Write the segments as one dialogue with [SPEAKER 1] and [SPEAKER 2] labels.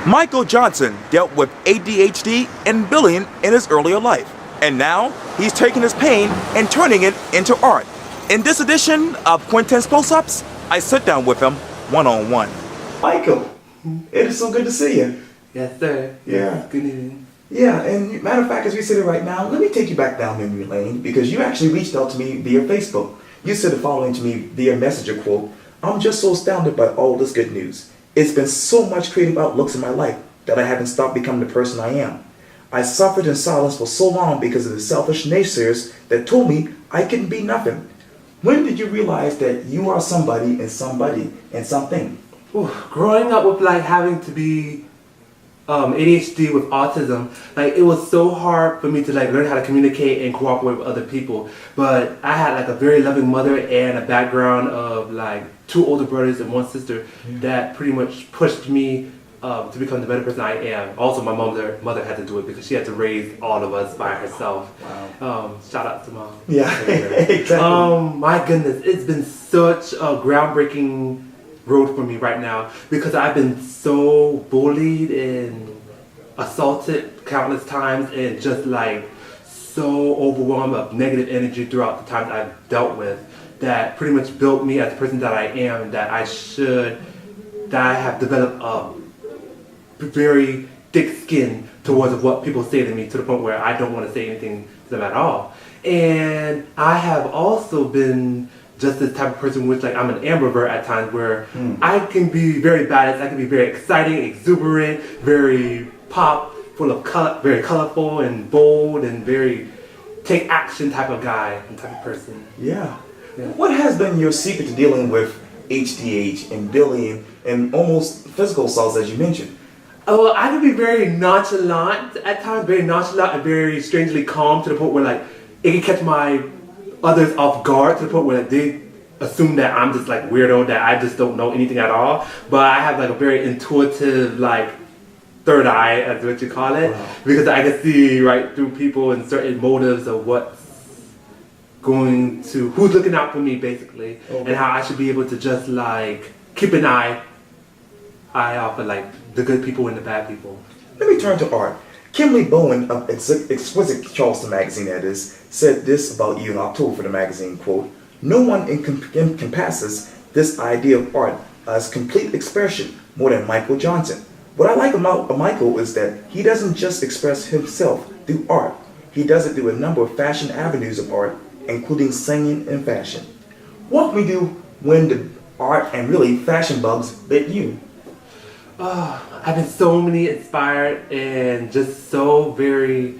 [SPEAKER 1] Michael Johnson dealt with ADHD and bullying in his earlier life, and now he's taking his pain and turning it into art. In this edition of Quintin's Close-Ups, I sit down with him one-on-one. Michael, it is so good to see you.
[SPEAKER 2] Yes, sir.
[SPEAKER 1] Yeah.
[SPEAKER 2] Good evening.
[SPEAKER 1] Yeah, and matter of fact, as we sit here right now, let me take you back down memory lane because you actually reached out to me via Facebook. You said the following to me via messenger quote, "I'm just so astounded by all this good news. It's been so much creative outlooks in my life that I haven't stopped becoming the person I am. I suffered in silence for so long because of the selfish naysayers that told me I couldn't be nothing. When did you realize that you are somebody and something?"
[SPEAKER 2] Growing up with having to be ADHD with autism, it was so hard for me to learn how to communicate and cooperate with other people. But I had a very loving mother and a background of two older brothers and one sister that pretty much pushed me to become the better person I am. Also, my mother had to do it because she had to raise all of us by herself.
[SPEAKER 1] Wow.
[SPEAKER 2] Shout out to Mom.
[SPEAKER 1] Yeah, exactly.
[SPEAKER 2] My goodness, it's been such a groundbreaking road for me right now because I've been so bullied and assaulted countless times and just so overwhelmed of negative energy throughout the times I've dealt with that pretty much built me as the person that I am, that I have developed a very thick skin towards what people say to me to the point where I don't want to say anything to them at all. And I have also been just this type of person which I'm an ambivert at times where I can be very balanced, I can be very exciting, exuberant, very pop, full of color, very colorful and bold and very take action type of guy and type of person.
[SPEAKER 1] Yeah. What has been your secret to dealing with HDH and bullying and almost physical assaults as you mentioned?
[SPEAKER 2] Well, I can be very nonchalant at times, very nonchalant and very strangely calm to the point where it can catch my others off guard to the point where they assume that I'm just weirdo, that I just don't know anything at all. But I have a very intuitive third eye, as what you call it, because I can see right through people and certain motives of who's looking out for me basically, and how I should be able to just keep an eye off of the good people and the bad people.
[SPEAKER 1] Let me turn to art. Kimberly Bowen of Exquisite Charleston magazine, that is, said this about you in October for the magazine, quote, "No one encompasses this idea of art as complete expression more than Michael Johnson. What I like about Michael is that he doesn't just express himself through art. He does it through a number of fashion avenues of art, including singing and fashion. Walk me through when the art and really fashion bugs bit you."
[SPEAKER 2] I've been so many inspired and just so very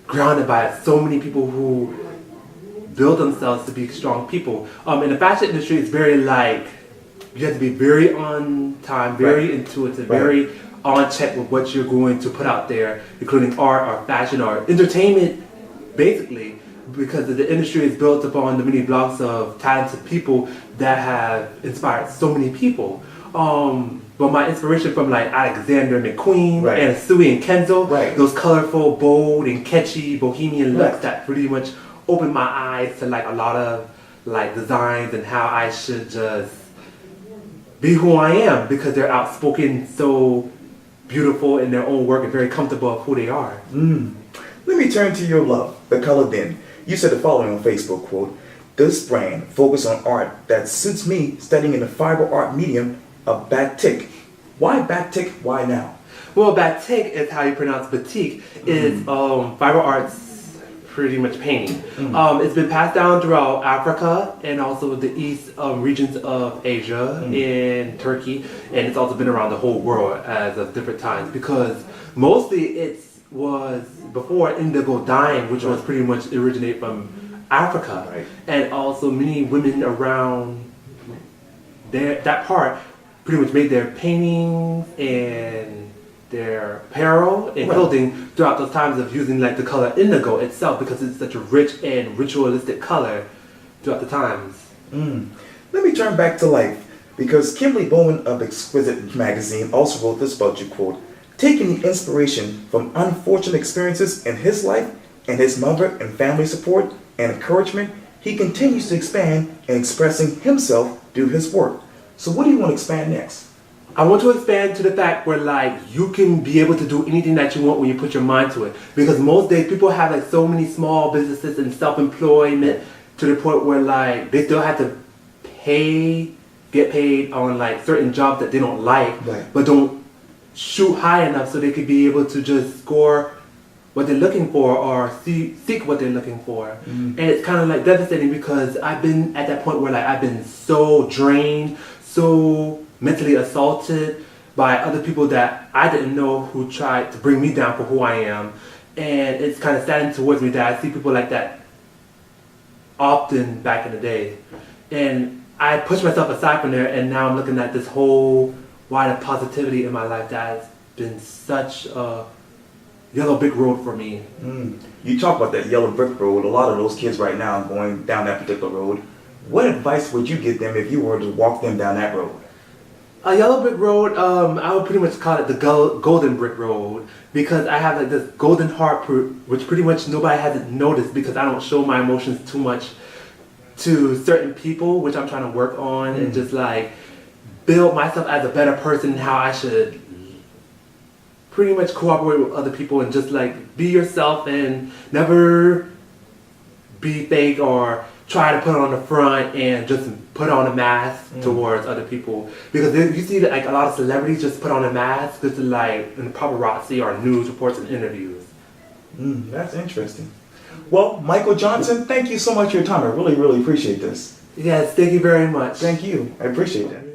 [SPEAKER 2] grounded by so many people who build themselves to be strong people. In the fashion industry, it's very you have to be very on time, very intuitive, very on check with what you're going to put out there, including art or fashion or entertainment, basically, because the industry is built upon the many blocks of talented people that have inspired so many people. But my inspiration from Alexander McQueen and Sui and Kenzo, those colorful, bold, and catchy bohemian looks that pretty much opened my eyes to a lot of designs and how I should just be who I am because they're outspoken, so beautiful in their own work and very comfortable of who they are.
[SPEAKER 1] Let me turn to your love, the color bin. You said the following on Facebook, quote, "This brand focuses on art that suits me studying in the fiber art medium of batik. Why batik? Why now?"
[SPEAKER 2] Well, batik is how you pronounce batik. Is fiber arts pretty much painting. It's been passed down throughout Africa and also the east regions of Asia and Turkey, and it's also been around the whole world as of different times because mostly it was before indigo dyeing, which was pretty much originated from Africa, and also many women around that part pretty much made their paintings and their apparel and clothing throughout those times of using the color indigo itself because it's such a rich and ritualistic color throughout the times.
[SPEAKER 1] Let me turn back to life because Kimberly Bowen of Exquisite magazine also wrote this about you, quote, "Taking the inspiration from unfortunate experiences in his life and his mother and family support and encouragement, he continues to expand and expressing himself through his work. So what do you want to expand next?"
[SPEAKER 2] I want to expand to the fact where like you can be able to do anything that you want when you put your mind to it. Because most days people have like so many small businesses and self-employment to the point where like they still have to get paid on like certain jobs that they don't like,
[SPEAKER 1] Right.
[SPEAKER 2] but don't shoot high enough so they could be able to just score what they're looking for or seek what they're looking for. And it's kind of like devastating because I've been at that point where like I've been so drained, so mentally assaulted by other people that I didn't know who tried to bring me down for who I am. And it's kind of saddening towards me that I see people like that often back in the day. And I pushed myself aside from there, and now I'm looking at this whole wide of positivity in my life that has been such a yellow brick road for me.
[SPEAKER 1] You talk about that yellow brick road. A lot of those kids right now going down that particular road. What advice would you give them if you were to walk them down that road?
[SPEAKER 2] A yellow brick road, I would pretty much call it the golden brick road because I have like this golden heart, which pretty much nobody hasn't noticed because I don't show my emotions too much to certain people, which I'm trying to work on and just like build myself as a better person, how I should pretty much cooperate with other people and just like be yourself and never be fake or try to put on the front and just put on a mask towards other people. Because you see that like a lot of celebrities just put on a mask just to like in paparazzi or news reports and interviews.
[SPEAKER 1] That's interesting. Well, Michael Johnson, thank you so much for your time. I really, really appreciate this.
[SPEAKER 2] Yes, thank you very much.
[SPEAKER 1] Thank you. I appreciate that.